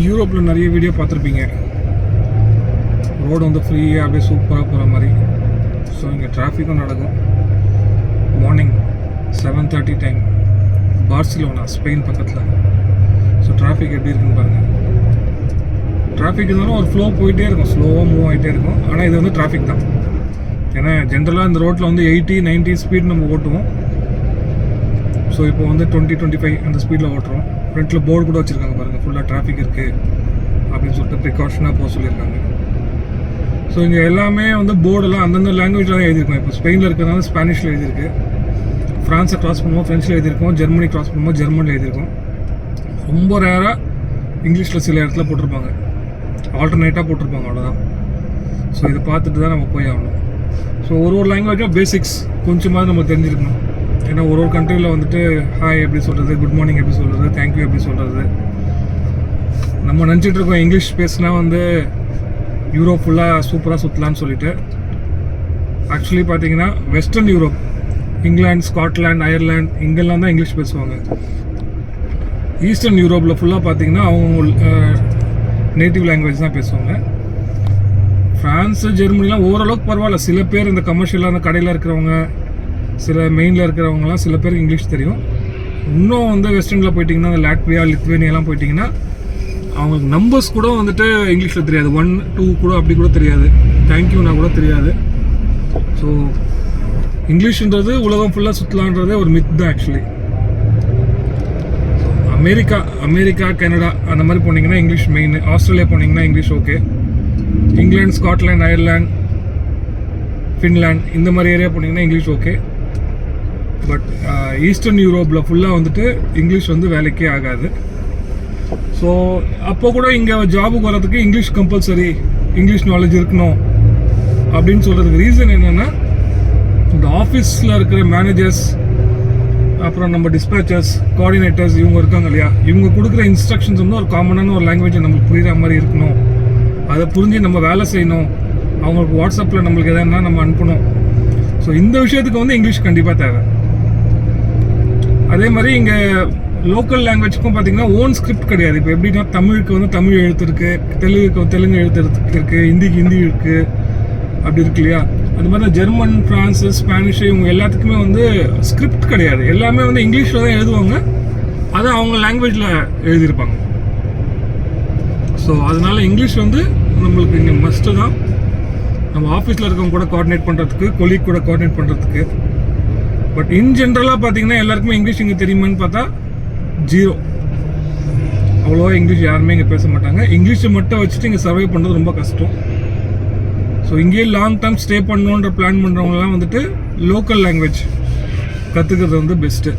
யூரோப்பில் நிறைய வீடியோ பார்த்துருப்பீங்க. ரோடு வந்து ஃப்ரீயாக அப்படியே சூப்பராக போகிற மாதிரி. ஸோ இங்கே டிராஃபிக்கும் நடக்கும். மார்னிங் 7:30 டைம், பார்சிலோனா, ஸ்பெயின் பக்கத்தில். ஸோ டிராஃபிக் எப்படி இருக்குன்னு பாருங்கள். டிராஃபிக் இருந்தாலும் ஒரு ஃப்ளோ போயிட்டே இருக்கும், ஸ்லோவாக மூவ் ஆகிட்டே இருக்கும். ஆனால் இது வந்து டிராஃபிக் தான். ஏன்னா ஜென்ரலாக இந்த ரோட்டில் வந்து 80-90 ஸ்பீட் நம்ம ஓட்டுவோம். ஸோ இப்போ வந்து 20-25 அந்த ஸ்பீடில் ஓட்டுறோம். ஃப்ரண்ட்டில் போர்டு கூட வச்சுருக்காங்க பாருங்கள், ஃபுல்லாக டிராஃபிக் இருக்குது அப்படின்னு சொல்லிட்டு ப்ரிகாஷனாக போக சொல்லியிருக்காங்க. ஸோ இங்கே எல்லாமே வந்து போர்டெல்லாம் அந்தந்த லாங்குவேஜில் தான் எழுதியிருக்கோம். இப்போ ஸ்பெயினில் இருக்கிறதுனால ஸ்பானிஷில் எழுதியிருக்கு, ஃப்ரான்ஸை கிராஸ் பண்ணுவோம் ஃப்ரெஞ்சில் எழுதியிருக்கோம், ஜெர்மனி கிராஸ் பண்ணுவோம் ஜெர்மனில் எழுதியிருக்கோம். ரொம்ப ரேராக இங்கிலீஷில் சில இடத்துல போட்டிருப்பாங்க, ஆல்டர்னேட்டாக போட்டிருப்பாங்க, அவ்வளோதான். ஸோ இதை பார்த்துட்டு தான் நம்ம போய் ஆகணும். ஸோ ஒரு லாங்குவேஜும் பேசிக்ஸ் கொஞ்சமாவது நம்ம தெரிஞ்சிருக்கணும். ஏன்னா ஒரு கண்ட்ரியில் வந்துட்டு ஹாய் எப்படி சொல்கிறது, குட் மார்னிங் எப்படி சொல்கிறது, தேங்க்யூ எப்படி சொல்கிறது. நம்ம நினச்சிட்டு இருக்கோம் இங்கிலீஷ் பேசினா வந்து யூரோப் ஃபுல்லாக சூப்பராக சுற்றலான்னு சொல்லிட்டு. ஆக்சுவலி பார்த்தீங்கன்னா western Europe, England, Scotland, Ireland, இங்கெல்லாம் தான் இங்கிலீஷ் பேசுவாங்க. ஈஸ்டர்ன் யூரோப்பில் ஃபுல்லாக பார்த்தீங்கன்னா அவங்க நேட்டிவ் லாங்குவேஜ் தான் பேசுவாங்க. ஃப்ரான்ஸு, ஜெர்மனிலாம் ஓரளவுக்கு பரவாயில்ல. சில பேர் இந்த கமர்ஷியலாக அந்த கடையில் இருக்கிறவங்க, சில மெயினில் இருக்கிறவங்கலாம் சில பேருக்கு இங்கிலீஷ் தெரியும். இன்னும் வந்து வெஸ்டர்னில் போயிட்டிங்கன்னா, அந்த லாட்வியா, லித்வேனியாலாம் போயிட்டிங்கன்னா அவங்களுக்கு நம்பர்ஸ் கூட வந்துட்டு இங்கிலீஷில் தெரியாது. 1, 2 கூட அப்படி கூட தெரியாது, தேங்க்யூனா கூட தெரியாது. ஸோ இங்கிலீஷ்ன்றது உலகம் ஃபுல்லாக சுற்றலான்றதே ஒரு மித் தான் ஆக்சுவலி. அமெரிக்கா, கனடா அந்த மாதிரி போனீங்கன்னா இங்கிலீஷ் மெயின். ஆஸ்திரேலியா போனீங்கன்னா English okay. England, Scotland, Ireland, Finland இந்த மாதிரி ஏரியா போனீங்கன்னா இங்கிலீஷ் ஓகே. பட் ஈஸ்டர்ன் யூரோப்பில் ஃபுல்லாக வந்துட்டு இங்கிலீஷ் வந்து வேலைக்கே ஆகாது. ஸோ அப்போ கூட இங்கே ஜாபுக்கு வரதுக்கு இங்கிலீஷ் கம்பல்சரி, இங்கிலீஷ் நாலேஜ் இருக்கணும் அப்படின்னு சொல்கிறதுக்கு ரீசன் என்னென்னா, இந்த ஆஃபீஸில் இருக்கிற மேனேஜர்ஸ், அப்புறம் நம்ம டிஸ்பேச்சர்ஸ், கோஆர்டினேட்டர்ஸ் இவங்க இருக்காங்க இல்லையா, இவங்க கொடுக்குற இன்ஸ்ட்ரக்ஷன்ஸ் வந்து ஒரு காமனான ஒரு லாங்குவேஜை நம்மளுக்கு புரிகிற மாதிரி இருக்கணும். அதை புரிஞ்சு நம்ம வேலை செய்யணும். அவங்களுக்கு வாட்ஸ்அப்பில் நம்மளுக்கு எதனா நம்ம அனுப்பணும். ஸோ இந்த விஷயத்துக்கு வந்து இங்கிலீஷ் கண்டிப்பாக தேவை. அதே மாதிரி இங்கே லோக்கல் லாங்குவேஜ்க்கும் பார்த்தீங்கன்னா ஓன் ஸ்கிரிப்ட் கிடையாது. இப்போ எப்படின்னா தமிழுக்கு வந்து தமிழ் எழுத்து இருக்குது, தெலுங்குக்கு தெலுங்கு எழுத்து இருக்குது, ஹிந்திக்கு ஹிந்தி இருக்குது, அப்படி இருக்கு இல்லையா. அது மாதிரி தான் ஜெர்மன், ஃப்ரான்ஸு, ஸ்பானிஷு இவங்க எல்லாத்துக்குமே வந்து ஸ்கிரிப்ட் கிடையாது. எல்லாமே வந்து இங்கிலீஷில் தான் எழுதுவாங்க, அதை அவங்க லாங்குவேஜில் எழுதியிருப்பாங்க. ஸோ அதனால இங்கிலீஷ் வந்து நம்மளுக்கு இங்கே மஸ்ட்டு தான். நம்ம ஆஃபீஸில் இருக்கவங்க கூட கோஆர்டினேட் பண்ணுறதுக்கு, கொலீக் கூட கோஆர்டினேட் பண்ணுறதுக்கு. பட் இன் ஜென்ரலாக பார்த்தீங்கன்னா எல்லாருக்குமே இங்கிலீஷ் இங்கே தெரியுமான்னு பார்த்தா 0. அவ்வளோவா இங்கிலீஷ் யாருமே இங்கே பேச மாட்டாங்க. இங்கிலீஷை மட்டும் வச்சுட்டு இங்கே சர்வை பண்ணுறது ரொம்ப கஷ்டம். ஸோ இங்கேயே லாங் டேர்ம் ஸ்டே பண்ணணுன்ற பிளான் பண்ணுறவங்கலாம் வந்துட்டு லோக்கல் லாங்குவேஜ் கற்றுக்கிறது வந்து பெஸ்ட்டு.